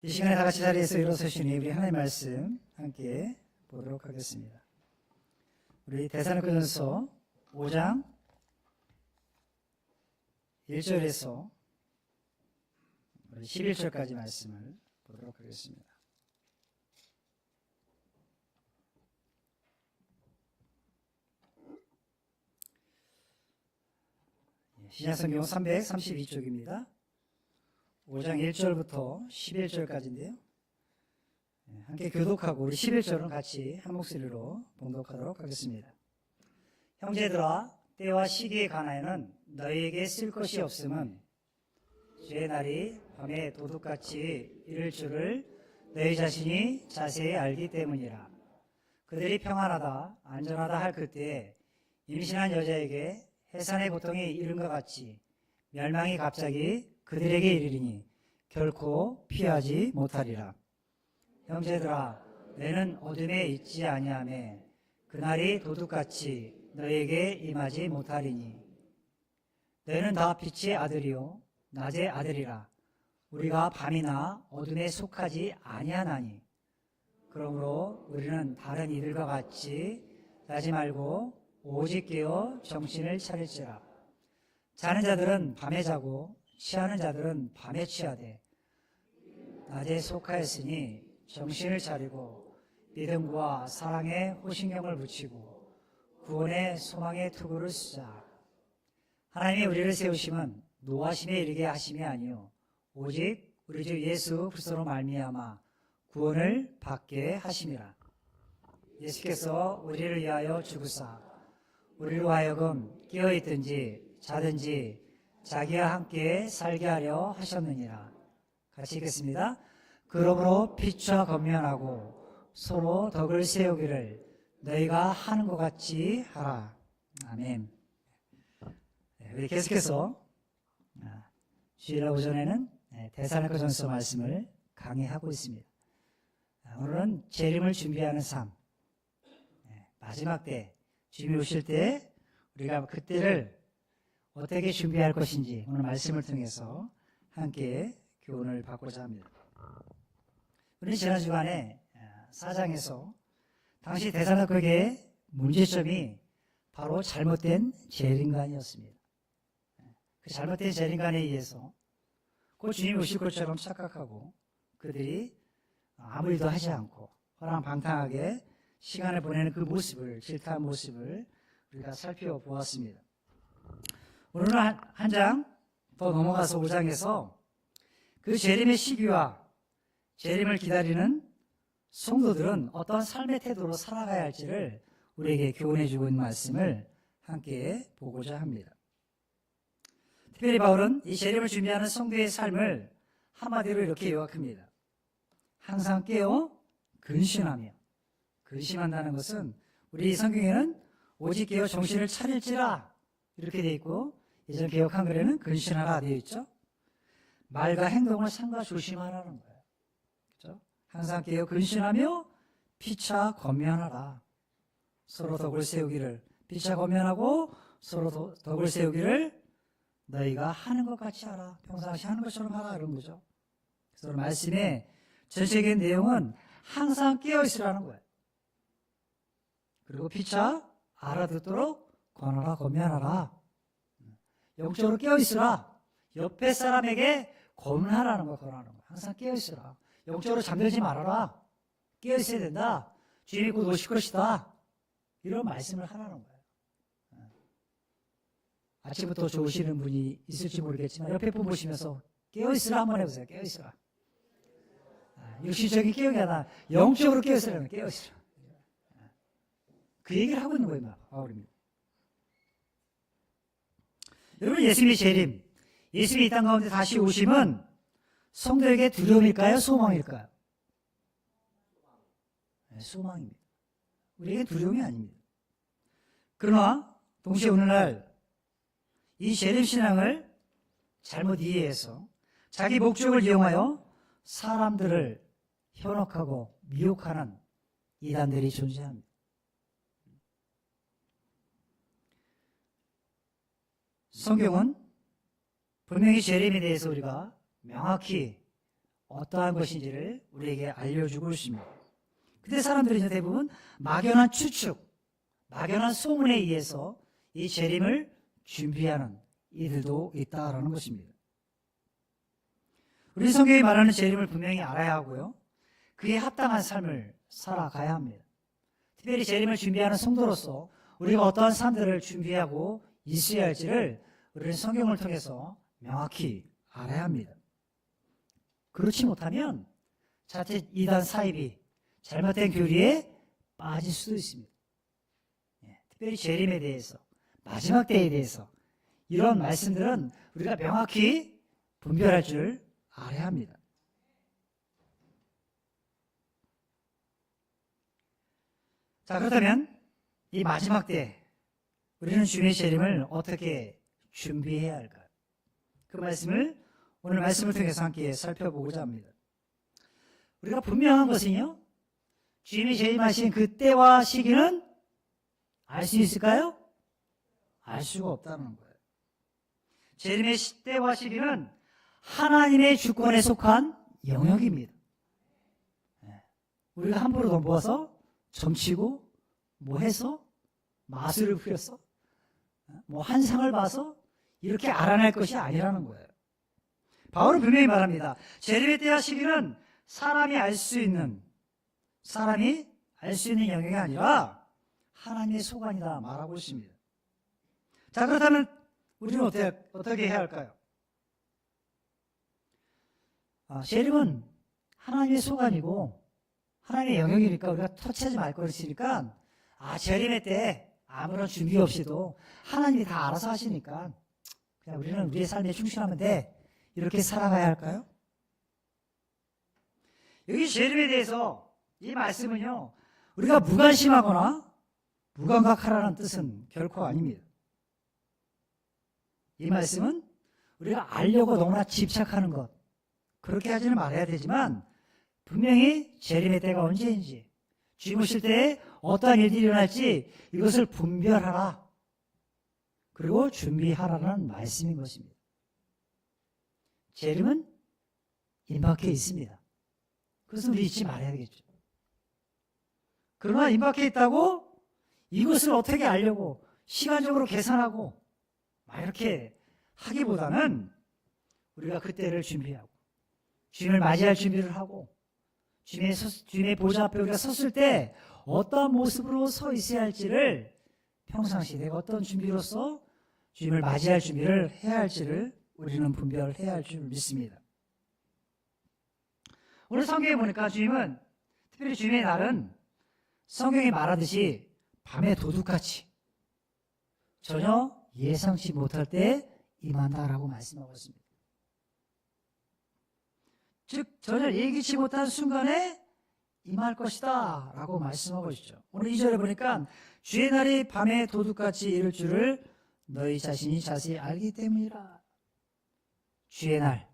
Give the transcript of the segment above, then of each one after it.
이 시간에 다 같이 자리에서 일어서시니 우리 하나님의 말씀 함께 보도록 하겠습니다. 우리 데살로니가전서 5장 1절에서 11절까지 말씀을 보도록 하겠습니다. 신약성경 332쪽입니다. 5장 1절부터 11절까지인데요. 함께 교독하고 우리 11절은 같이 한 목소리로 봉독하도록 하겠습니다. 형제들아, 때와 시기에 관하여는 너희에게 쓸 것이 없음은 주의 날이 밤에 도둑같이 이를 줄을 너희 자신이 자세히 알기 때문이라. 그들이 평안하다 안전하다 할 그때에 임신한 여자에게 해산의 고통이 이른 것 같이 멸망이 갑자기 그들에게 이르리니 결코 피하지 못하리라. 형제들아, 너희는 어둠에 있지 아니하매 그날이 도둑같이 너희에게 임하지 못하리니 너희는 다 빛의 아들이요 낮의 아들이라. 우리가 밤이나 어둠에 속하지 아니하나니 그러므로 우리는 다른 이들과 같이 자지 말고 오직 깨어 정신을 차릴지라. 자는 자들은 밤에 자고 취하는 자들은 밤에 취하되 낮에 속하였으니 정신을 차리고 믿음과 사랑에 호신경을 붙이고 구원의 소망의 투구를 쓰자. 하나님이 우리를 세우심은 노하심에 이르게 하심이 아니요 오직 우리 주 예수 그리스도로 말미암아 구원을 받게 하심이라. 예수께서 우리를 위하여 죽으사 우리로 하여금 깨어있든지 자든지 자기와 함께 살게 하려 하셨느니라. 같이 읽겠습니다. 그러므로 빛과 권면하고 서로 덕을 세우기를 너희가 하는 것 같이 하라. 아멘. 우리 계속해서 주일 오전에는 데살로니가전서 말씀을 강의하고 있습니다. 오늘은 재림을 준비하는 삶, 마지막 때 주님이 오실 때 우리가 그때를 어떻게 준비할 것인지 오늘 말씀을 통해서 함께 교훈을 받고자 합니다. 우리 지난 주간에 4장에서 당시 데살로니가의 문제점이 바로 잘못된 재림관이었습니다. 그 잘못된 재림관에 의해서 곧 주님이 오실 것처럼 착각하고 그들이 아무 일도 하지 않고 허랑방탕하게 시간을 보내는 그 모습을, 질타한 모습을 우리가 살펴보았습니다. 오늘은 한 장 더 넘어가서 5장에서 그 재림의 시기와 재림을 기다리는 성도들은 어떤 삶의 태도로 살아가야 할지를 우리에게 교훈해 주고 있는 말씀을 함께 보고자 합니다. 특별히 바울은 이 재림을 준비하는 성도의 삶을 한마디로 이렇게 요약합니다. 항상 깨어 근신하며. 근심한다는 것은 우리 성경에는 오직 깨어 정신을 차릴지라 이렇게 되어 있고 예전 개역 한글에는 근신하라 되어 있죠. 말과 행동을 삼가 조심하라는 거예요. 그렇죠? 항상 깨어 근신하며 피차 권면하라. 서로 덕을 세우기를 피차 권면하고 서로 덕을 세우기를 너희가 하는 것 같이 하라. 평상시 하는 것처럼 하라 이런 거죠. 그래서 말씀의 전체적인 내용은 항상 깨어 있으라는 거예요. 그리고 피차 알아듣도록 권하라 권면하라. 영적으로 깨어있으라. 옆에 사람에게 권하라는 거 권하는 거. 항상 깨어있으라. 영적으로 잠들지 말아라. 깨어있어야 된다. 주님이 곧 오실 것이다. 이런 말씀을 하라는 거예요. 아침부터 좋으시는 분이 있을지 모르겠지만 옆에 분 보시면서 깨어있으라 한번 해보세요. 깨어있으라. 육신적인 깨어이 아니라 영적으로 깨어있으라는 거예요. 깨어있으라. 그 얘기를 하고 있는 거예요. 바울입니다. 여러분, 예수님의 재림, 예수님이 이 땅 가운데 다시 오심은 성도에게 두려움일까요? 소망일까요? 소망입니다. 우리에게 두려움이 아닙니다. 그러나 동시에 오늘날 이 재림 신앙을 잘못 이해해서 자기 목적을 이용하여 사람들을 현혹하고 미혹하는 이단들이 존재합니다. 성경은 분명히 재림에 대해서 우리가 명확히 어떠한 것인지를 우리에게 알려주고 있습니다. 근데 사람들이 이제 대부분 막연한 추측, 막연한 소문에 의해서 이 재림을 준비하는 이들도 있다라는 것입니다. 우리 성경이 말하는 재림을 분명히 알아야 하고요. 그에 합당한 삶을 살아가야 합니다. 특별히 재림을 준비하는 성도로서 우리가 어떠한 삶들을 준비하고 있어야 할지를 우리는 성경을 통해서 명확히 알아야 합니다. 그렇지 못하면 자칫 이단 사입이 잘못된 교리에 빠질 수도 있습니다. 특별히 재림에 대해서, 마지막 때에 대해서 이런 말씀들은 우리가 명확히 분별할 줄 알아야 합니다. 자, 그렇다면 이 마지막 때 우리는 주님의 재림을 어떻게 준비해야 할까요? 그 말씀을 오늘 말씀을 통해서 함께 살펴보고자 합니다. 우리가 분명한 것은요, 주님이 재림하신 그 때와 시기는 알 수 있을까요? 알 수가 없다는 거예요. 재림의 때와 시기는 하나님의 주권에 속한 영역입니다. 우리가 함부로 돈 모아서 점치고 뭐 해서 마술을 부려서 뭐 한상을 봐서 이렇게 알아낼 것이 아니라는 거예요. 바울은 분명히 말합니다. 재림의 때와 시기는 사람이 알 수 있는 영역이 아니라 하나님의 소관이다 말하고 있습니다. 자, 그렇다면 우리는 어떻게 해야 할까요? 재림은 하나님의 소관이고 하나님의 영역이니까 우리가 터치하지 말 것이니까 재림의 때 아무런 준비 없이도 하나님이 다 알아서 하시니까 그냥 우리는 우리의 삶에 충실하면 돼, 이렇게 살아가야 할까요? 여기 재림에 대해서 이 말씀은요, 우리가 무관심하거나 무감각하라는 뜻은 결코 아닙니다. 이 말씀은 우리가 알려고 너무나 집착하는 것, 그렇게 하지는 말아야 되지만 분명히 재림의 때가 언제인지, 주님 오실 때에 어떠한 일들이 일어날지 이것을 분별하라, 그리고 준비하라는 말씀인 것입니다. 재림은 임박해 있습니다. 그것은 우리 잊지 말아야 되겠죠. 그러나 임박해 있다고 이것을 어떻게 알려고 시간적으로 계산하고 이렇게 하기보다는 우리가 그때를 준비하고 주님을 맞이할 준비를 하고 주님의 보좌 앞에 우리가 섰을 때 어떤 모습으로 서 있어야 할지를 평상시 내가 어떤 준비로서 주님을 맞이할 준비를 해야 할지를 우리는 분별해야 할 줄 믿습니다. 오늘 성경에 보니까 주님은, 특별히 주님의 날은 성경이 말하듯이 밤의 도둑같이 전혀 예상치 못할 때 임한다라고 말씀하고 있습니다. 즉 전혀 예기치 못한 순간에 임할 것이다 라고 말씀하고 있죠. 오늘 2절에 보니까 주의 날이 밤의 도둑같이 이를 줄을 너희 자신이 자세히 알기 때문이라. 주의 날,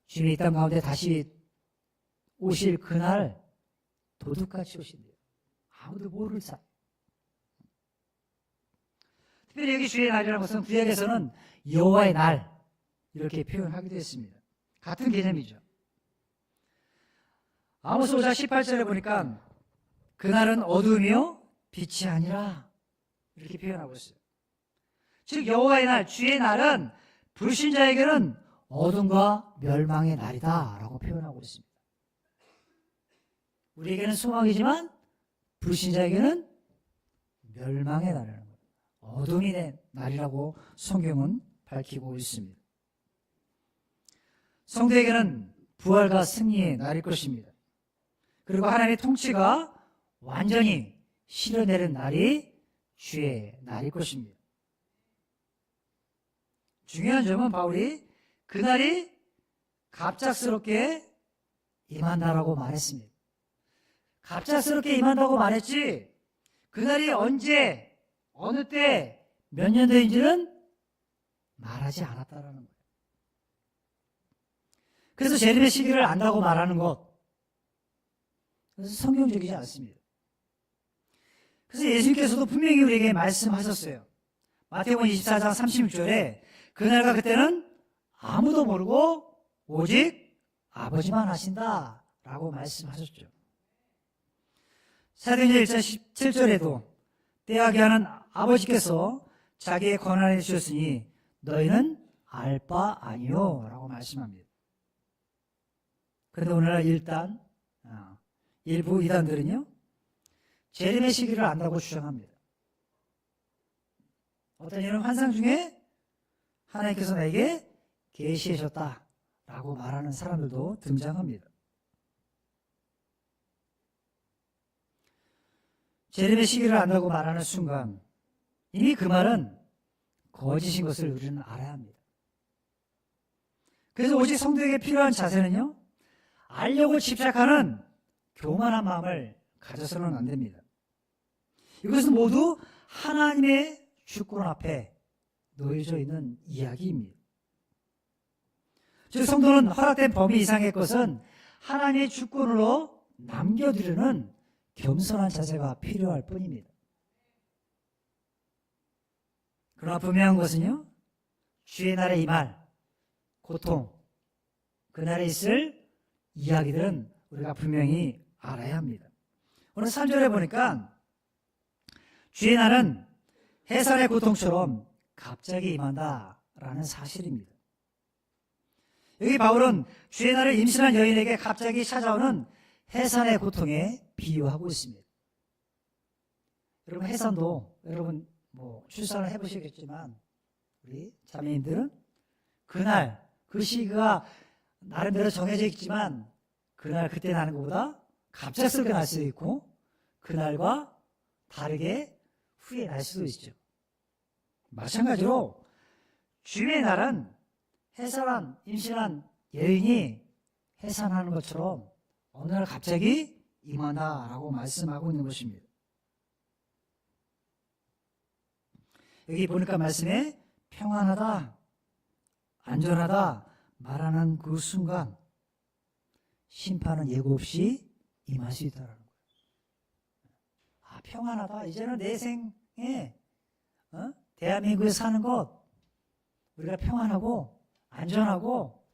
주님이 이 땅 가운데 다시 오실 그날 도둑같이 오신대요. 아무도 모를 사이. 특별히 여기 주의 날이라는 것은 구약에서는 여호와의 날 이렇게 표현하기도 했습니다. 같은 개념이죠. 아모스 5장 18절에 보니까 그날은 어둠이요 빛이 아니라 이렇게 표현하고 있어요. 즉 여호와의 날, 주의 날은 불신자에게는 어둠과 멸망의 날이다 라고 표현하고 있습니다. 우리에게는 소망이지만 불신자에게는 멸망의 날이라는 거예요. 어둠이 된 날이라고 성경은 밝히고 있습니다. 성도에게는 부활과 승리의 날일 것입니다. 그리고 하나님의 통치가 완전히 실현되는 날이 주의 날일 것입니다. 중요한 점은 바울이 그날이 갑작스럽게 임한다라고 말했습니다. 갑작스럽게 임한다고 말했지 그날이 언제, 어느 때, 몇 년도인지는 말하지 않았다라는 거예요. 그래서 재림의 시기를 안다고 말하는 것, 그래서 성경적이지 않습니다. 그래서 예수님께서도 분명히 우리에게 말씀하셨어요. 마태복음 24장 36절에 그날과 그때는 아무도 모르고 오직 아버지만 하신다 라고 말씀하셨죠. 사도행전 1장 17절에도 때하게 하는 아버지께서 자기의 권한을 주셨으니 너희는 알 바 아니요 라고 말씀합니다. 그런데 오늘날 일부 이단들은요, 재림의 시기를 안다고 주장합니다. 어떤 이런 환상 중에 하나님께서 나에게 계시하셨다 라고 말하는 사람들도 등장합니다. 재림의 시기를 안다고 말하는 순간 이미 그 말은 거짓인 것을 우리는 알아야 합니다. 그래서 오직 성도에게 필요한 자세는요, 알려고 집착하는 교만한 마음을 가져서는 안 됩니다. 이것은 모두 하나님의 주권 앞에 놓여져 있는 이야기입니다. 즉 성도는 허락된 범위 이상의 것은 하나님의 주권으로 남겨두려는 겸손한 자세가 필요할 뿐입니다. 그러나 분명한 것은요, 주의 날에 임할 고통, 그날에 있을 이야기들은 우리가 분명히 알아야 합니다. 오늘 3절에 보니까 주의 날은 해산의 고통처럼 갑자기 임한다라는 사실입니다. 여기 바울은 주의 날을 임신한 여인에게 갑자기 찾아오는 해산의 고통에 비유하고 있습니다. 여러분 해산도 여러분 출산을 해보시겠지만 우리 자매님들은 그날 그 시기가 나름대로 정해져 있지만 그날 그때 나는 것보다 갑작스럽게 날 수도 있고 그날과 다르게 후에 날 수도 있죠. 마찬가지로 주의 날은 임신한 여인이 해산하는 것처럼 어느 날 갑자기 임한다라고 말씀하고 있는 것입니다. 여기 보니까 말씀에 평안하다, 안전하다 말하는 그 순간 심판은 예고 없이 임할 수 있다는 거예요. 평안하다. 이제는 내 생에 대한민국에 사는 것 우리가 평안하고 안전하고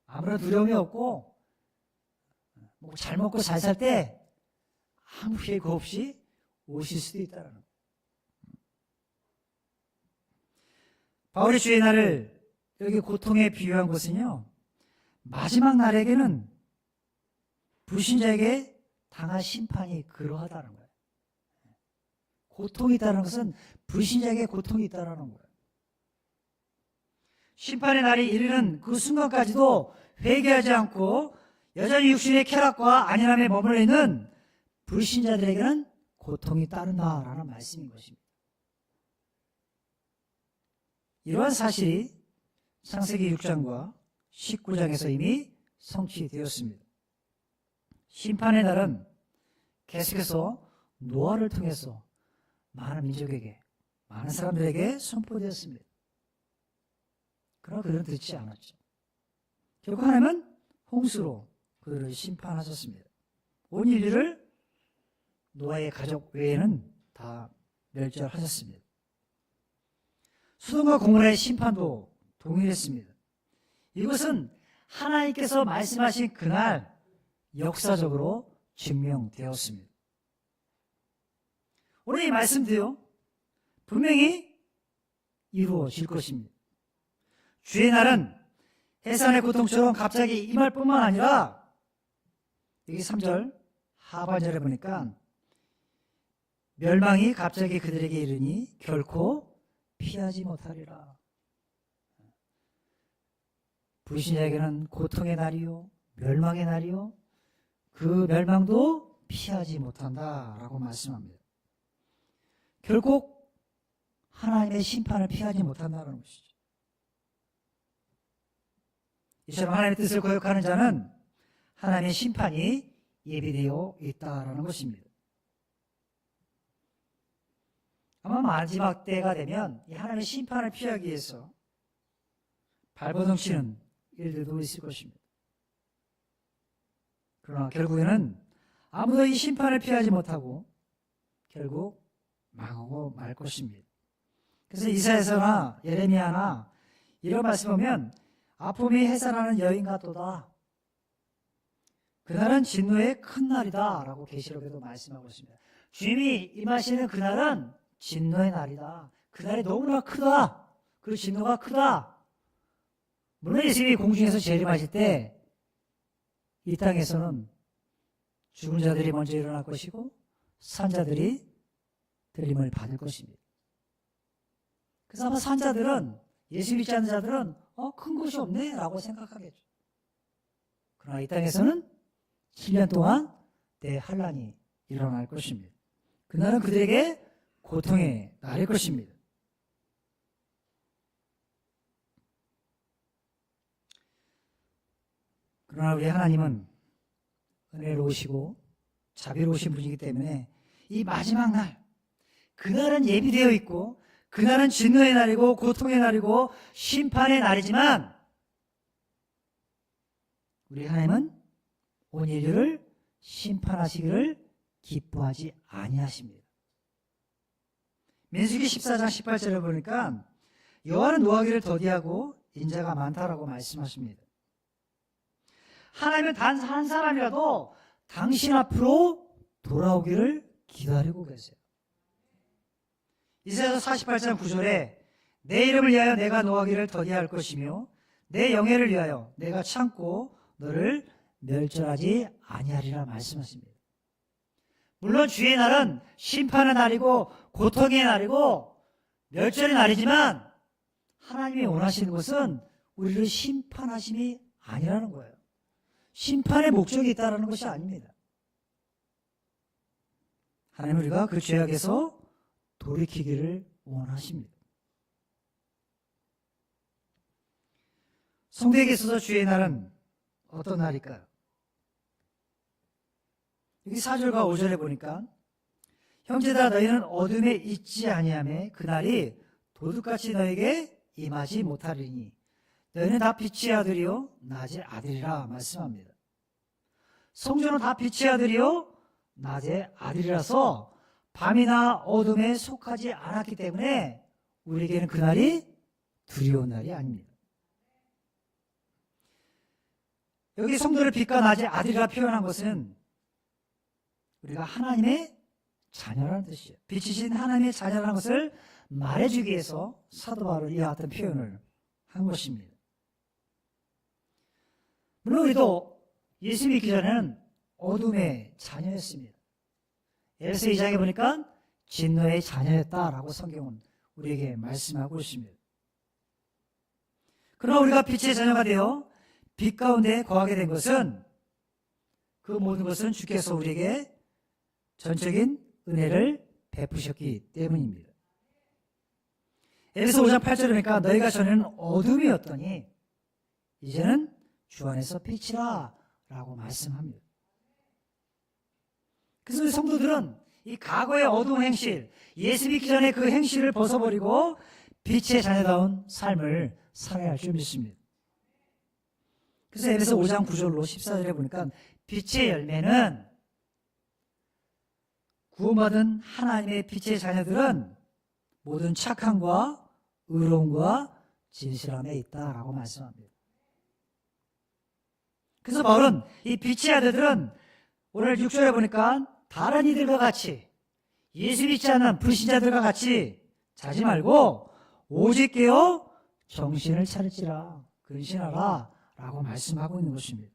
아무런 두려움이 없고 잘 먹고 잘 살 때 아무 예고 없이 오실 수도 있다는 거예요. 바울이 주의 날을 여기 고통에 비유한 것은요, 마지막 날에게는 불신자에게 당할 심판이 그러하다는 거예요. 고통이 있다는 것은 불신자에게 고통이 있다는 거예요. 심판의 날이 이르는 그 순간까지도 회개하지 않고 여전히 육신의 쾌락과 안일함에 머물러 있는 불신자들에게는 고통이 따른다라는 말씀인 것입니다. 이러한 사실이 창세기 6장과 19장에서 이미 성취되었습니다. 심판의 날은 계속해서 노아를 통해서 많은 민족에게, 많은 사람들에게 선포되었습니다. 그러나 그들은 듣지 않았죠. 결국 하나님은 홍수로 그들을 심판하셨습니다. 온 인류를 노아의 가족 외에는 다 멸절하셨습니다. 소돔과 고모라의 심판도 동일했습니다. 이것은 하나님께서 말씀하신 그날 역사적으로 증명되었습니다. 오늘 이 말씀도요, 분명히 이루어질 것입니다. 주의 날은 해산의 고통처럼 갑자기 임할 뿐만 아니라 여기 3절 하반절에 보니까 멸망이 갑자기 그들에게 이르니 결코 피하지 못하리라. 불신자에게는 고통의 날이요, 멸망의 날이요, 그 멸망도 피하지 못한다라고 말씀합니다. 결국 하나님의 심판을 피하지 못한다는 것이죠. 이처럼 하나님의 뜻을 거역하는 자는 하나님의 심판이 예비되어 있다라는 것입니다. 아마 마지막 때가 되면 이 하나님의 심판을 피하기 위해서 발버둥치는 일들도 있을 것입니다. 그러나 결국에는 아무도 이 심판을 피하지 못하고 결국 망하고 말 것입니다. 그래서 이사야서나 예레미야나 이런 말씀 보면 아픔이 해산하는 여인 같도다. 그날은 진노의 큰 날이다 라고 계시록에도 말씀하고 있습니다. 주님이 임하시는 그날은 진노의 날이다. 그날이 너무나 크다. 그 진노가 크다. 물론 예수님이 공중에서 재림하실 때 이 땅에서는 죽은 자들이 먼저 일어날 것이고 산자들이 들림을 받을 것입니다. 그래서 아마 산자들은, 예수 믿지 않는 자들은 큰 것이 없네 라고 생각하겠죠. 그러나 이 땅에서는 7년 동안 대환란이 일어날 것입니다. 그날은 그들에게 고통의 날일 것입니다. 그러나 우리 하나님은 은혜로우시고 자비로우신 분이기 때문에 이 마지막 날, 그날은 예비되어 있고 그날은 진노의 날이고 고통의 날이고 심판의 날이지만 우리 하나님은 온 인류를 심판하시기를 기뻐하지 아니하십니다. 민수기 14장 18절을 보니까 여호와는 노하기를 더디하고 인자가 많다라고 말씀하십니다. 하나님은 단 한 사람이라도 당신 앞으로 돌아오기를 기다리고 계세요. 이사야서 48장 9절에 내 이름을 위하여 내가 노하기를 더디할 것이며 내 영예를 위하여 내가 참고 너를 멸절하지 아니하리라 말씀하십니다. 물론 주의 날은 심판의 날이고 고통의 날이고 멸절의 날이지만 하나님이 원하시는 것은 우리를 심판하심이 아니라는 거예요. 심판의 목적이 있다는 것이 아닙니다. 하나님은 우리가 그 죄악에서 돌이키기를 원하십니다. 성도에게 있어서 주의 날은 어떤 날일까요? 여기 4절과 5절에 보니까 형제들아 너희는 어둠에 있지 아니하매 그날이 도둑같이 너에게 임하지 못하리니 너희는 다 빛의 아들이요 낮의 아들이라 말씀합니다. 성도는 다 빛의 아들이요 낮의 아들이라서 밤이나 어둠에 속하지 않았기 때문에 우리에게는 그날이 두려운 날이 아닙니다. 여기 성도를 빛과 낮의 아들이라 표현한 것은 우리가 하나님의 자녀라는 뜻이에요. 빛이신 하나님의 자녀라는 것을 말해주기 위해서 사도 바울은 이와 같은 표현을 한 것입니다. 물론 우리도 예수 믿기 전에는 어둠의 자녀였습니다. 에베소 2장에 보니까 진노의 자녀였다라고 성경은 우리에게 말씀하고 있습니다. 그러나 우리가 빛의 자녀가 되어 빛 가운데 거하게 된 것은 그 모든 것은 주께서 우리에게 전적인 은혜를 베푸셨기 때문입니다. 에베소 5장 8절에 보니까 너희가 전에는 어둠이었더니 이제는 주 안에서 빛이라 라고 말씀합니다. 그래서 우리 성도들은 이 과거의 어두운 행실, 예수 믿기 전에 그 행실을 벗어버리고 빛의 자녀다운 삶을 살아야 할 줄 믿습니다. 그래서 에베소 5장 9절로 14절에 보니까 빛의 열매는 구원받은 하나님의 빛의 자녀들은 모든 착함과 의로움과 진실함에 있다라고 말씀합니다. 그래서 바울은 이 빛의 아들들은 오늘 6절에 보니까 다른 이들과 같이 예수 믿지 않는 불신자들과 같이 자지 말고 오직 깨어 정신을 차릴지라 근신하라 라고 말씀하고 있는 것입니다.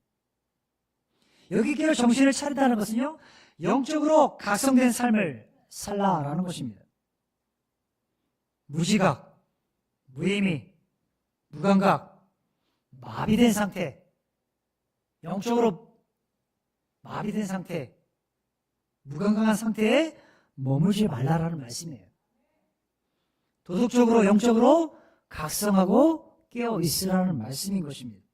여기 깨어 정신을 차린다는 것은요 영적으로 각성된 삶을 살라라는 것입니다. 무지각, 무의미, 무감각, 마비된 상태, 영적으로 마비된 상태, 무감각한 상태에 머물지 말라라는 말씀이에요. 도덕적으로 영적으로 각성하고 깨어 있으라는 말씀인 것입니다.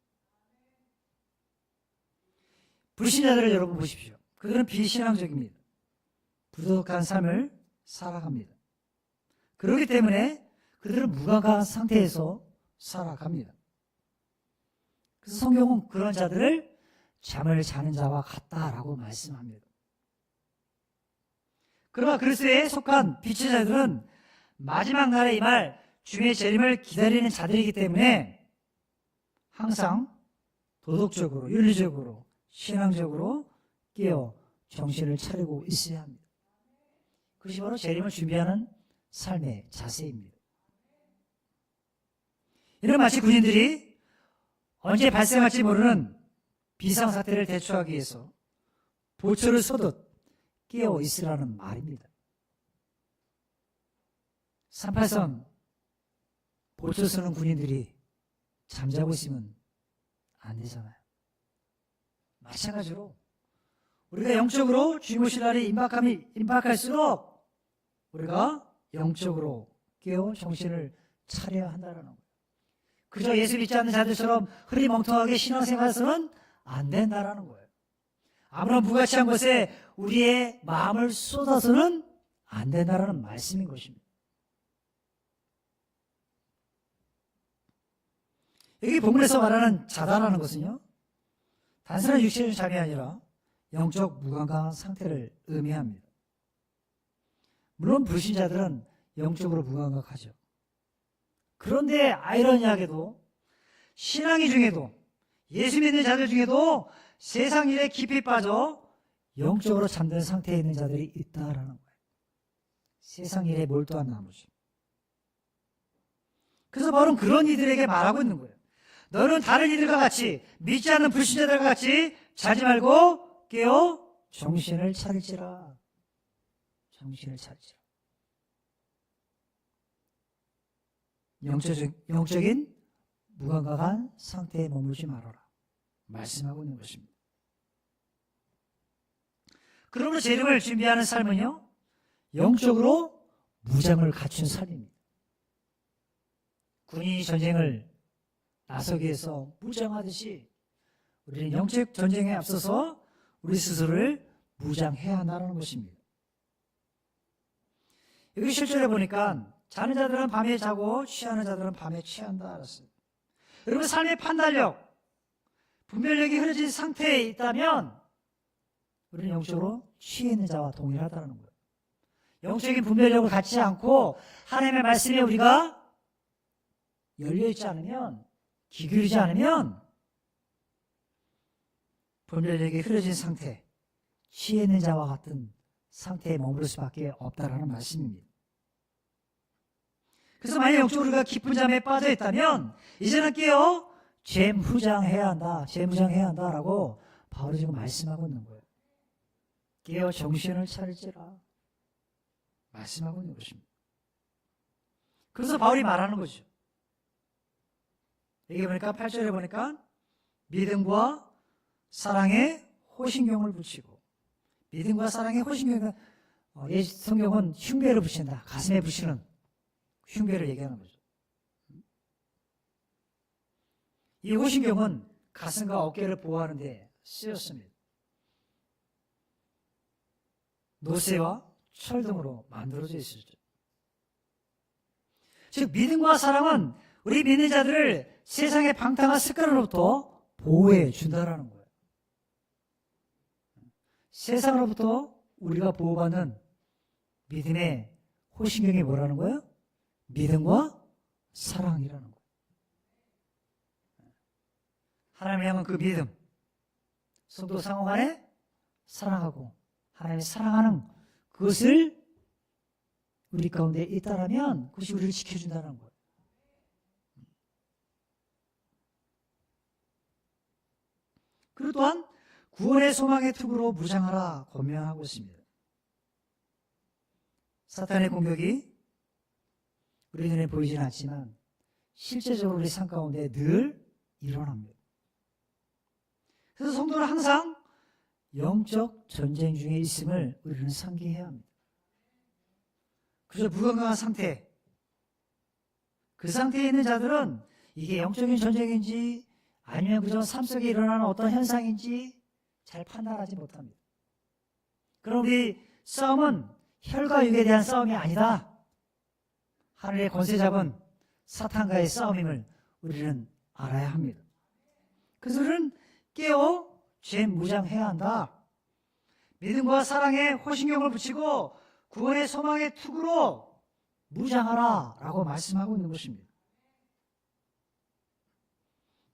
불신자들을 여러분 보십시오. 그들은 비신앙적입니다. 부도덕한 삶을 살아갑니다. 그렇기 때문에 그들은 무감각한 상태에서 살아갑니다. 그래서 성경은 그런 자들을 잠을 자는 자와 같다라고 말씀합니다. 그러나 그리스도에 속한 빛의 자들은 마지막 날에 임할 주의 재림을 기다리는 자들이기 때문에 항상 도덕적으로, 윤리적으로, 신앙적으로 깨어 정신을 차리고 있어야 합니다. 그것이 바로 재림을 준비하는 삶의 자세입니다. 이런 마치 군인들이 언제 발생할지 모르는 비상사태를 대처하기 위해서 보초를 쏘듯 깨어 있으라는 말입니다. 38선 보초 쏘는 군인들이 잠자고 있으면 안 되잖아요. 마찬가지로 우리가 영적으로 주님 오실 날이 임박할수록 우리가 영적으로 깨어 정신을 차려야 한다는 거예요. 그저 예수 믿지 않는 자들처럼 흐리멍텅하게 신앙생활해서는 안 된다는 거예요. 아무런 무가치한 것에 우리의 마음을 쏟아서는 안 된다는 말씀인 것입니다. 여기 본문에서 말하는 자다라는 것은요, 단순한 육체적인 잠이 아니라 영적 무감각한 상태를 의미합니다. 물론 불신자들은 영적으로 무감각하죠. 그런데 아이러니하게도 신앙이 중에도 예수 믿는 자들 중에도 세상 일에 깊이 빠져 영적으로 잠든 상태에 있는 자들이 있다라는 거예요. 세상 일에 몰두한 나머지. 그래서 바로 그런 이들에게 말하고 있는 거예요. 너는 다른 이들과 같이 믿지 않는 불신자들과 같이 자지 말고 깨어 정신을 차릴지라. 정신을 차릴지라. 영적인 무감각한 상태에 머물지 말아라. 말씀하고 있는 것입니다. 그러므로 재림을 준비하는 삶은요, 영적으로 무장을 갖춘 삶입니다. 군인이 전쟁을 나서기 위해서 무장하듯이 우리는 영적 전쟁에 앞서서 우리 스스로를 무장해야 한다는 것입니다. 여기 실제로 보니까 자는 자들은 밤에 자고 취하는 자들은 밤에 취한다 알았어요. 여러분 삶의 판단력, 분별력이 흐려진 상태에 있다면 우리는 영적으로 취해 있는 자와 동일하다는 거예요. 영적인 분별력을 갖지 않고 하나님의 말씀에 우리가 열려있지 않으면, 귀 기울이지 않으면 분별력이 흐려진 상태, 취해 있는 자와 같은 상태에 머무를 수밖에 없다라는 말씀입니다. 그래서 만약 영적으로 우리가 깊은 잠에 빠져 있다면 이제는 깨어 재무장해야 한다, 재무장해야 한다라고 바울이 지금 말씀하고 있는 거예요. 깨어 정신을 차릴지라 말씀하고 있는 것입니다. 그래서 바울이 말하는 거죠. 여기 보니까 8절에 보니까 믿음과 사랑에 호신경을 붙이고, 믿음과 사랑에 호신경을, 성경은 흉배를 붙인다. 가슴에 붙이는 흉배를 얘기하는 거죠. 이 호신경은 가슴과 어깨를 보호하는 데 쓰였습니다. 노쇠와 철 등으로 만들어져 있었죠. 즉 믿음과 사랑은 우리 믿는 자들을 세상의 방탕한 습관으로부터 보호해 준다라는 거예요. 세상으로부터 우리가 보호받는 믿음의 호신경이 뭐라는 거예요? 믿음과 사랑이라는 거예요. 하나님을 향한 그 믿음, 성도 상호 간에 사랑하고 하나님을 사랑하는 그것을 우리 가운데 있다라면 그것이 우리를 지켜준다는 거예요. 그리고 또한 구원의 소망의 투구로 무장하라 권면하고 있습니다. 사탄의 공격이 우리 눈에 보이지는 않지만 실제적으로 우리 삶 가운데 늘 일어납니다. 그래서 성도는 항상 영적 전쟁 중에 있음을 우리는 상기해야 합니다. 그저 무건강한 상태, 그 상태에 있는 자들은 이게 영적인 전쟁인지 아니면 그저 삶 속에 일어나는 어떤 현상인지 잘 판단하지 못합니다. 그럼 우리 싸움은 혈과 육에 대한 싸움이 아니다. 하늘의 권세 잡은 사탄과의 싸움임을 우리는 알아야 합니다. 그래서 우리는 깨어 재무장해야 한다. 믿음과 사랑에 호신경을 붙이고 구원의 소망의 투구로 무장하라 라고 말씀하고 있는 것입니다.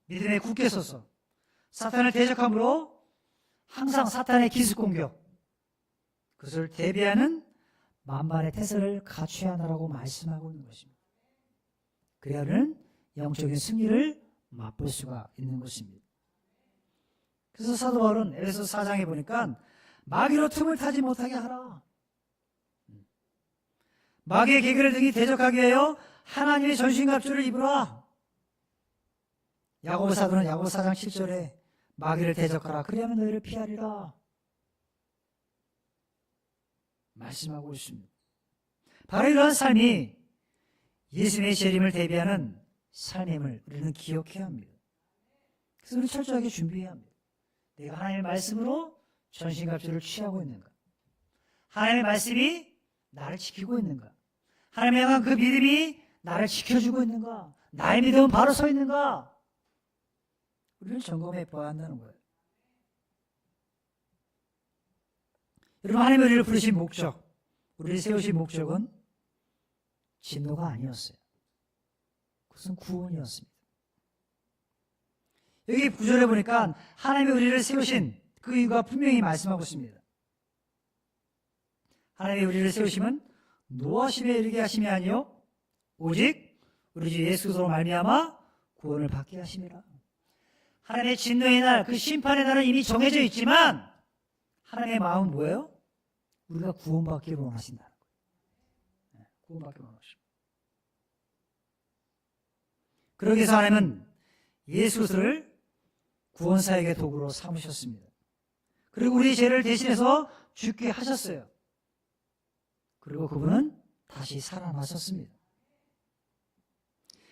믿음에 굳게 서서 사탄을 대적함으로 항상 사탄의 기습 공격, 그것을 대비하는 만반의 태세를 갖춰야 한다고 말씀하고 있는 것입니다. 그래야 하는 영적인 승리를 맛볼 수가 있는 것입니다. 그래서 사도 바울은 에베소 4장에 보니까 마귀로 틈을 타지 못하게 하라. 마귀의 계계를 등이 대적하게 하여 하나님의 전신갑주를 입으라. 야고보 사도는 야고보 4장 7절에 마귀를 대적하라. 그리하면 너희를 피하리라. 말씀하고 있습니다. 바로 이러한 삶이 예수님의 재림을 대비하는 삶임을 우리는 기억해야 합니다. 그래서 우리 철저하게 준비해야 합니다. 내가 하나님의 말씀으로 전신갑주를 취하고 있는가? 하나님의 말씀이 나를 지키고 있는가? 하나님에 향한 그 믿음이 나를 지켜주고 있는가? 나의 믿음은 바로 서 있는가? 우리를 점검해 봐야 한다는 거예요. 여러분, 하나님이 우리를 부르신 목적, 우리를 세우신 목적은 진노가 아니었어요. 그것은 구원이었습니다. 여기 9절에 보니까 하나님이 우리를 세우신 그 이유가 분명히 말씀하고 있습니다. 하나님이 우리를 세우심은 노하심에 이르게 하심이 아니요 오직 우리 주 예수 그리스도로 말미암아 구원을 받게 하심이라. 하나님의 진노의 날, 그 심판의 날은 이미 정해져 있지만 하나님의 마음은 뭐예요? 우리가 구원받기를 원하신다는 거예요. 구원받기를 원하십니다. 그러기 위해서 하나님은 예수 그리스도를 구원사역의 도구로 삼으셨습니다. 그리고 우리의 죄를 대신해서 죽게 하셨어요. 그리고 그분은 다시 살아나셨습니다.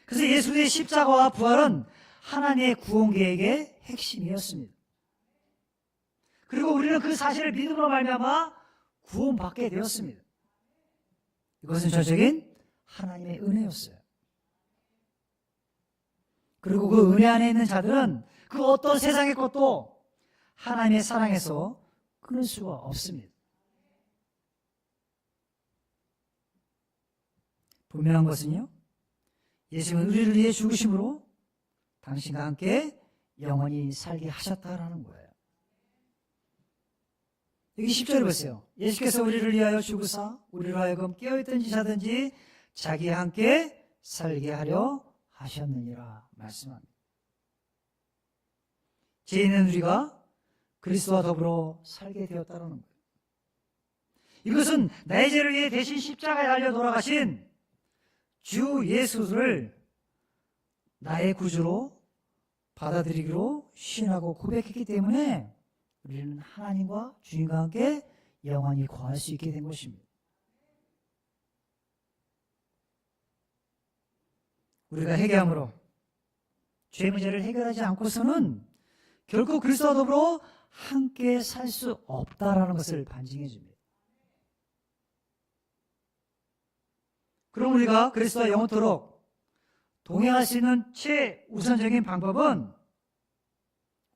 그래서 예수의 십자가와 부활은 하나님의 구원 계획의 핵심이었습니다. 그리고 우리는 그 사실을 믿음으로 말미암아 구원받게 되었습니다. 이것은 전적인 하나님의 은혜였어요. 그리고 그 은혜 안에 있는 자들은 그 어떤 세상의 것도 하나님의 사랑에서 끊을 수가 없습니다. 분명한 것은요, 예수님은 우리를 위해 죽으심으로 당신과 함께 영원히 살게 하셨다라는 거예요. 여기 10절에 보세요. 예수께서 우리를 위하여 죽으사 우리로 하여금 깨어있든지 자든지 자기와 함께 살게 하려 하셨느니라 말씀합니다. 죄 있는 우리가 그리스도와 더불어 살게 되었다는 거예요. 이것은 나의 죄를 위해 대신 십자가에 달려 돌아가신 주 예수를 나의 구주로 받아들이기로 신하고 고백했기 때문에 우리는 하나님과 주님과 함께 영원히 거할 수 있게 된 것입니다. 우리가 회개함으로 죄 문제를 해결하지 않고서는 결코 그리스도와 더불어 함께 살 수 없다라는 것을 반증해 줍니다. 그럼 우리가 그리스도와 영원토록 동행할 수 있는 최우선적인 방법은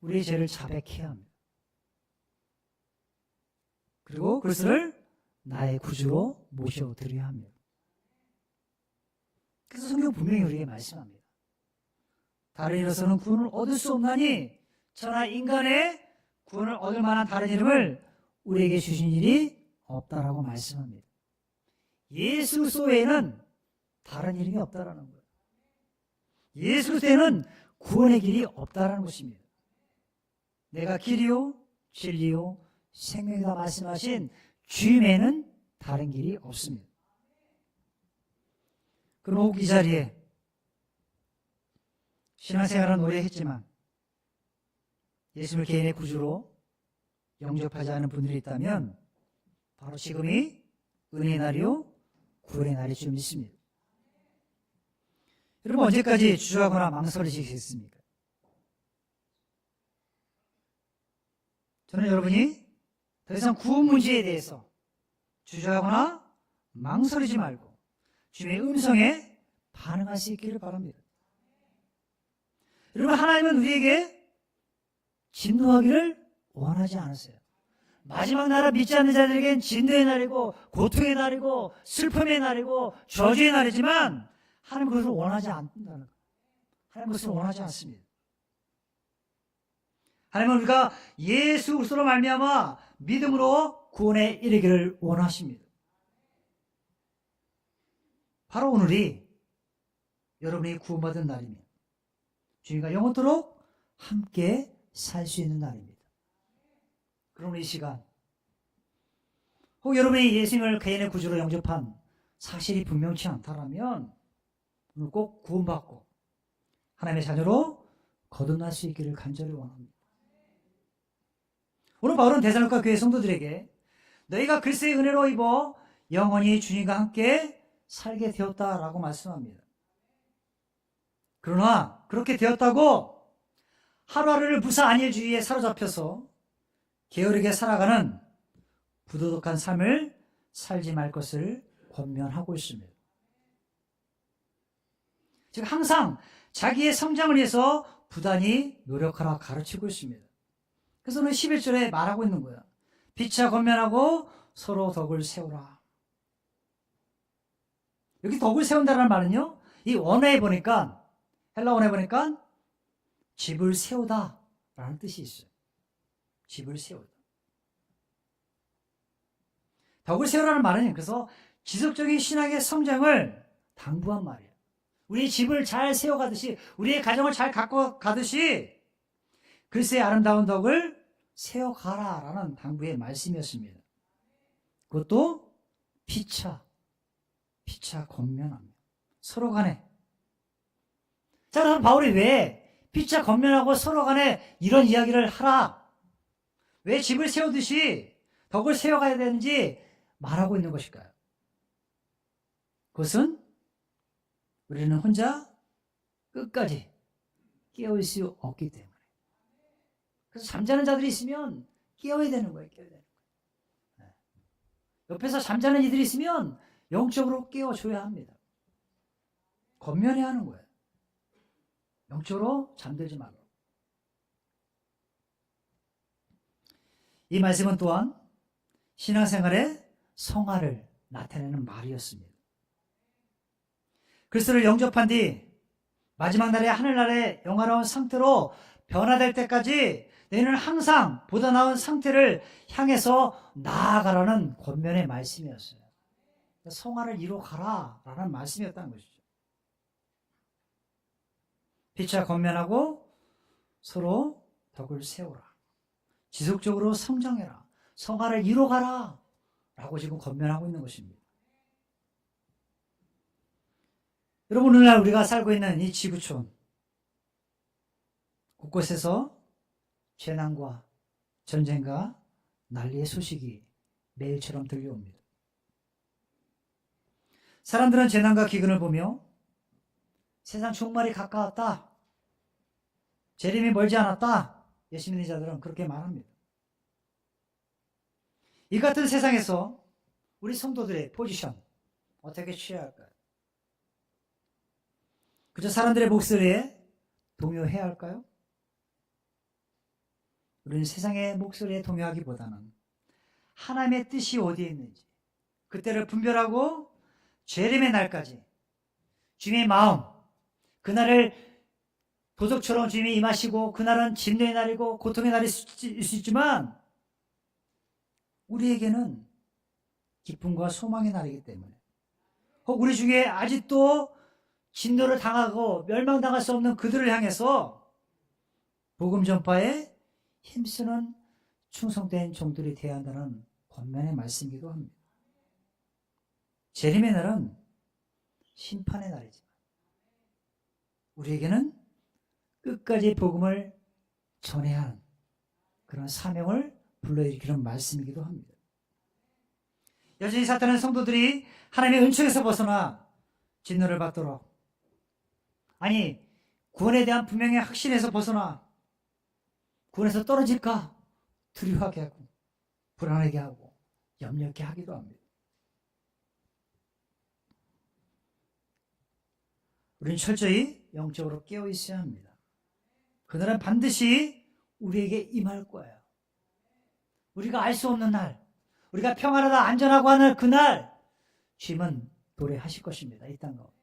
우리의 죄를 자백해야 합니다. 그리고 그리스도를 나의 구주로 모셔드려야 합니다. 그래서 성경 분명히 우리에게 말씀합니다. 다른 이로서는 구원을 얻을 수 없나니 저나 인간의 구원을 얻을 만한 다른 이름을 우리에게 주신 일이 없다라고 말씀합니다. 예수 그리스도 외에는 다른 이름이 없다라는 거예요. 예수 그리스도에는 구원의 길이 없다라는 것입니다. 내가 길이요 진리요 생명이다 말씀하신 주님에는 다른 길이 없습니다. 그럼 혹 이 자리에 신앙생활은 오래 했지만 예수를 개인의 구주로 영접하지 않은 분들이 있다면 바로 지금이 은혜의 날이요 구원의 날일 줄 믿습니다. 여러분, 언제까지 주저하거나 망설이시겠습니까? 저는 여러분이 더 이상 구원 문제에 대해서 주저하거나 망설이지 말고 주님의 음성에 반응할 수 있기를 바랍니다. 여러분, 하나님은 우리에게 진노하기를 원하지 않으세요. 마지막 나라 믿지 않는 자들에겐 진노의 날이고 고통의 날이고 슬픔의 날이고 저주의 날이지만 하나님은 그것을 원하지 않는다는 거예요. 하나님은 그것을 원하지 않습니다. 하나님은 우리가 예수 그리스도로 말미암아 믿음으로 구원에 이르기를 원하십니다. 바로 오늘이 여러분이 구원받은 날이며 주님과 영원토록 함께 살 수 있는 날입니다. 그럼 이 시간 혹 여러분이 예수님을 개인의 구주로 영접한 사실이 분명치 않다라면 오늘 꼭 구원받고 하나님의 자녀로 거듭날 수 있기를 간절히 원합니다. 오늘 바울은 데살로니가 교회 성도들에게 너희가 그리스도의 은혜로 입어 영원히 주님과 함께 살게 되었다라고 말씀합니다. 그러나 그렇게 되었다고 하루하루를 무사 안일주의에 사로잡혀서 게으르게 살아가는 부도덕한 삶을 살지 말 것을 권면하고 있습니다. 즉 항상 자기의 성장을 위해서 부단히 노력하라 가르치고 있습니다. 그래서 오늘 11절에 말하고 있는 거야. 피차 권면하고 서로 덕을 세우라. 여기 덕을 세운다는 말은요, 이 원어에 보니까, 헬라 원어에 보니까 집을 세우다 라는 뜻이 있어요. 집을 세우다. 덕을 세우라는 말은 그래서 지속적인 신앙의 성장을 당부한 말이에요. 우리의 집을 잘 세워가듯이, 우리의 가정을 잘 갖고 가듯이 그리스도의 아름다운 덕을 세워가라 라는 당부의 말씀이었습니다. 그것도 피차 권면하며 서로 간에. 자, 그럼 바울이 왜 피차 권면하고 서로 간에 이런 이야기를 하라, 왜 집을 세우듯이 덕을 세워가야 되는지 말하고 있는 것일까요? 그것은 우리는 혼자 끝까지 깨어있을 수 없기 때문에. 그래서 잠자는 자들이 있으면 깨어야 되는 거예요. 깨어야 되는 거예요. 옆에서 잠자는 이들이 있으면 영적으로 깨워줘야 합니다. 권면해야 하는 거예요. 영적으로 잠들지 말고. 이 말씀은 또한 신앙생활의 성화를 나타내는 말이었습니다. 그리스도를 영접한 뒤 마지막 날에 하늘나라의 영화로운 상태로 변화될 때까지 너희는 항상 보다 나은 상태를 향해서 나아가라는 권면의 말씀이었어요. 성화를 이루어가라 라는 말씀이었다는 것이죠. 피차 권면하고 서로 덕을 세우라. 지속적으로 성장해라. 성화를 이루어가라 라고 지금 권면하고 있는 것입니다. 여러분, 오늘날 우리가 살고 있는 이 지구촌 곳곳에서 재난과 전쟁과 난리의 소식이 매일처럼 들려옵니다. 사람들은 재난과 기근을 보며 세상 종말이 가까웠다, 재림이 멀지 않았다, 예수 믿는 자들은 그렇게 말합니다. 이 같은 세상에서 우리 성도들의 포지션 어떻게 취해야 할까요? 그저 사람들의 목소리에 동요해야 할까요? 우리는 세상의 목소리에 동요하기보다는 하나님의 뜻이 어디에 있는지 그때를 분별하고 재림의 날까지 주님의 마음, 그날을 도적처럼 주님이 임하시고 그날은 진노의 날이고 고통의 날일 수 있지만 우리에게는 기쁨과 소망의 날이기 때문에, 혹 우리 중에 아직도 진노를 당하고 멸망당할 수 없는 그들을 향해서 복음 전파에 힘쓰는 충성된 종들이 되어야 한다는 권면의 말씀이기도 합니다. 재림의 날은 심판의 날이지만 우리에게는 끝까지 복음을 전해야 하는 그런 사명을 불러일으키는 말씀이기도 합니다. 여전히 사탄은 성도들이 하나님의 은총에서 벗어나 진노를 받도록, 아니 구원에 대한 분명히 확신에서 벗어나 구원에서 떨어질까 두려워하게 하고 불안하게 하고 염려케 하기도 합니다. 우리는 철저히 영적으로 깨어 있어야 합니다. 그날은 반드시 우리에게 임할 거예요. 우리가 알 수 없는 날, 우리가 평안하다 안전하고 하는 그날 주님은 도래하실 것입니다. 이 땅 가운데.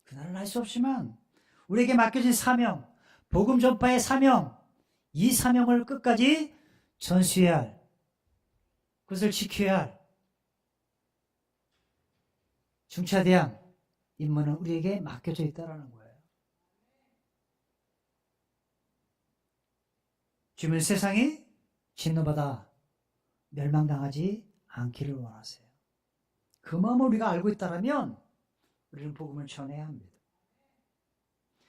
그날은 알 수 없지만 우리에게 맡겨진 사명, 복음 전파의 사명, 이 사명을 끝까지 전수해야 할, 그것을 지켜야 할 중차대한 임무는 우리에게 맡겨져 있다는 거예요. 주님은 세상이 진노받아 멸망당하지 않기를 원하세요. 그 마음을 우리가 알고 있다면 우리는 복음을 전해야 합니다.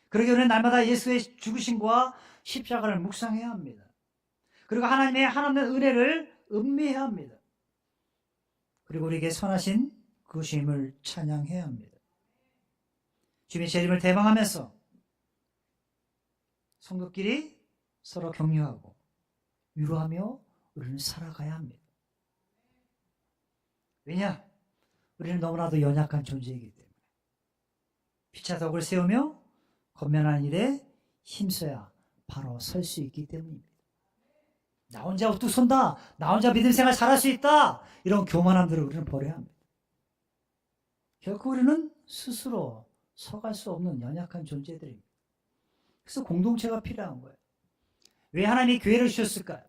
그러기 위해 날마다 예수의 죽으심과 십자가를 묵상해야 합니다. 그리고 하나님의 하나님의 은혜를 음미해야 합니다. 그리고 우리에게 선하신 그 주님을 찬양해야 합니다. 주님의 재림을 대방하면서 성도끼리 서로 격려하고 위로하며 우리는 살아가야 합니다. 왜냐? 우리는 너무나도 연약한 존재이기 때문에 피차 덕을 세우며 건면한 일에 힘써야 바로 설 수 있기 때문입니다. 나 혼자 우뚝 선다, 나 혼자 믿음 생활 잘할 수 있다, 이런 교만함들을 우리는 버려야 합니다. 결코 우리는 스스로 서갈 수 없는 연약한 존재들입니다. 그래서 공동체가 필요한 거예요. 왜 하나님이 교회를 주셨을까요?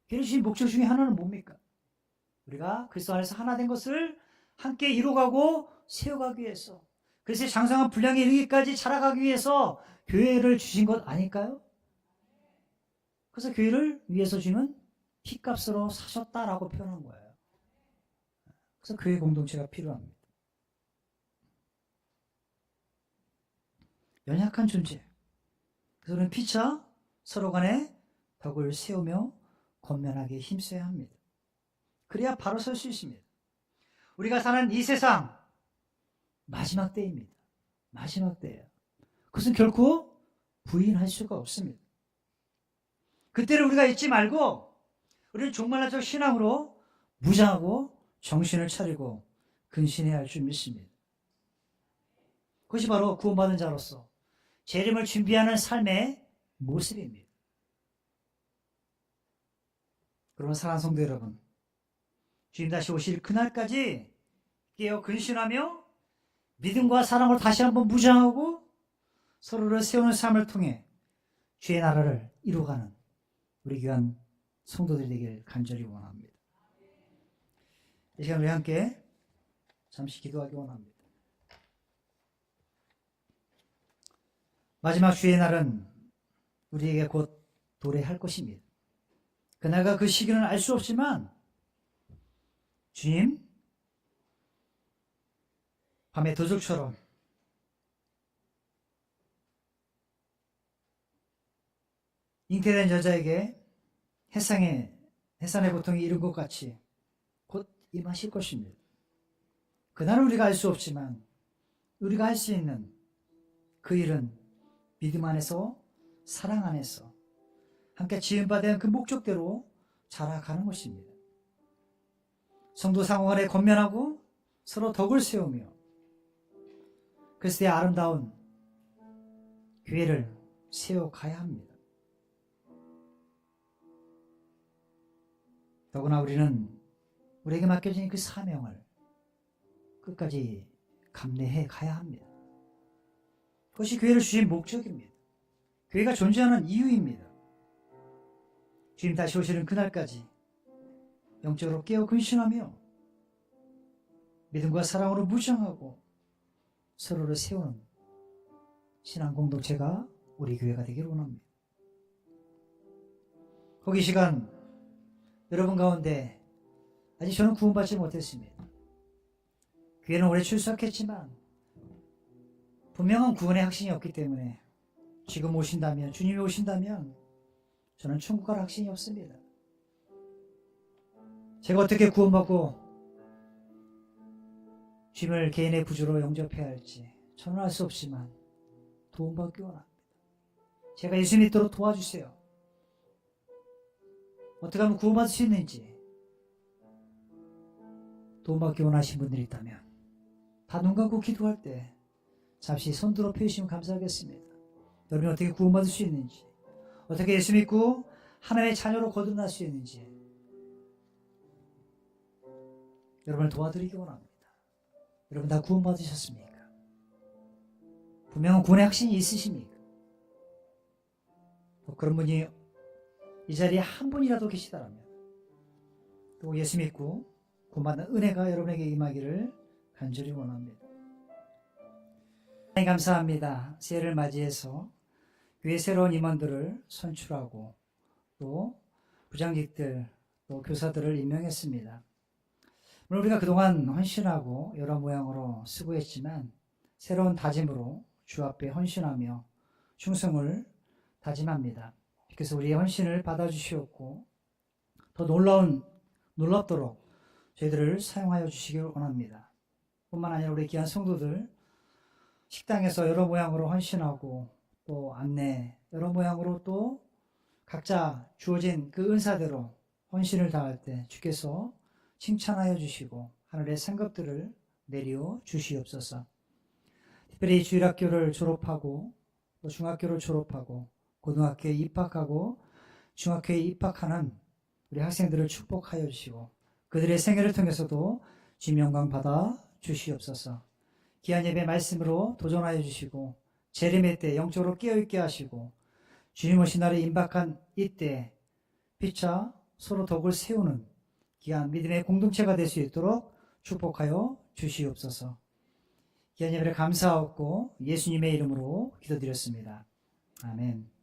교회를 주신 목적 중에 하나는 뭡니까? 우리가 그리스도 안에서 하나 된 것을 함께 이루어가고 세워가기 위해서, 그래서 장성한 분량에 이르기까지 자라가기 위해서 교회를 주신 것 아닐까요? 그래서 교회를 위해서 주는 피값으로 사셨다라고 표현한 거예요. 그래서 교회 공동체가 필요합니다. 연약한 존재, 그래서 우리는 피차 서로 간에 덕을 세우며 권면하게 힘써야 합니다. 그래야 바로 설 수 있습니다. 우리가 사는 이 세상 마지막 때입니다. 마지막 때예요. 그것은 결코 부인할 수가 없습니다. 그때를 우리가 잊지 말고 우리는 종말론적 신앙으로 무장하고 정신을 차리고 근신해야 할 줄 믿습니다. 그것이 바로 구원받은 자로서 재림을 준비하는 삶의 모습입니다. 그러면 사랑하는 성도 여러분, 주님 다시 오실 그날까지 깨어 근신하며 믿음과 사랑으로 다시 한번 무장하고 서로를 세우는 삶을 통해 주의 나라를 이루어가는 우리 귀한 성도들이 되길 간절히 원합니다. 이 시간 우리 함께 잠시 기도하기 원합니다. 마지막 주의 날은 우리에게 곧 도래할 것입니다. 그날과 그 시기는 알 수 없지만 주님 밤의 도둑처럼 잉태된 여자에게 해산의 고통이 이른 것 같이 곧 임하실 것입니다. 그날은 우리가 알 수 없지만 우리가 할 수 있는 그 일은 믿음 안에서 사랑 안에서 함께 지음받은 그 목적대로 자라가는 것입니다. 성도 상호간에 권면하고 서로 덕을 세우며 그리스도의 아름다운 교회를 세워가야 합니다. 더구나 우리는 우리에게 맡겨진 그 사명을 끝까지 감내해 가야 합니다. 그것이 교회를 주신 목적입니다. 교회가 존재하는 이유입니다. 주님 다시 오시는 그날까지 영적으로 깨어 근신하며 믿음과 사랑으로 무장하고 서로를 세우는 신앙 공동체가 우리 교회가 되기를 원합니다. 거기 시간 여러분 가운데 아직 저는 구원받지 못했습니다. 교회는 오래 출석했지만 분명한 구원의 확신이 없기 때문에 지금 오신다면, 주님이 오신다면 저는 천국 갈 확신이 없습니다. 제가 어떻게 구원받고 주님을 개인의 구주로 영접해야 할지 저는 알 수 없지만 도움받기 원합니다. 제가 예수 믿도록 도와주세요. 어떻게 하면 구원받을 수 있는지 도움받기 원하시는 분들이 있다면 다 눈 감고 기도할 때 잠시 손 들어 펴주시면 감사하겠습니다. 여러분이 어떻게 구원받을 수 있는지, 어떻게 예수 믿고 하나님의 자녀로 거듭날 수 있는지 여러분을 도와드리기 원합니다. 여러분 다 구원받으셨습니까? 분명한 구원의 확신이 있으십니까? 또 그런 분이 이 자리에 한 분이라도 계시다라면 또 예수 믿고 구원받는 은혜가 여러분에게 임하기를 간절히 원합니다. 하나님 감사합니다. 새해를 맞이해서 교회 새로운 임원들을 선출하고 또 부장직들 또 교사들을 임명했습니다. 물론 우리가 그동안 헌신하고 여러 모양으로 수고했지만 새로운 다짐으로 주 앞에 헌신하며 충성을 다짐합니다. 그래서 우리의 헌신을 받아주시옵고 더 놀랍도록 저희들을 사용하여 주시길 원합니다. 뿐만 아니라 우리 귀한 성도들 식당에서 여러 모양으로 헌신하고 또 안내 여러 모양으로 또 각자 주어진 그 은사대로 헌신을 다할 때 주께서 칭찬하여 주시고 하늘의 상급들을 내려 주시옵소서. 특별히 주일학교를 졸업하고 또 중학교를 졸업하고 고등학교에 입학하고 중학교에 입학하는 우리 학생들을 축복하여 주시고 그들의 생애를 통해서도 주님 영광 받아 주시옵소서. 귀한 예배 말씀으로 도전하여 주시고 재림의 때 영적으로 깨어있게 하시고 주님 오신 날에 임박한 이때 피차 서로 덕을 세우는 귀한 믿음의 공동체가 될 수 있도록 축복하여 주시옵소서. 귀한 예배를 감사하고 예수님의 이름으로 기도드렸습니다. 아멘.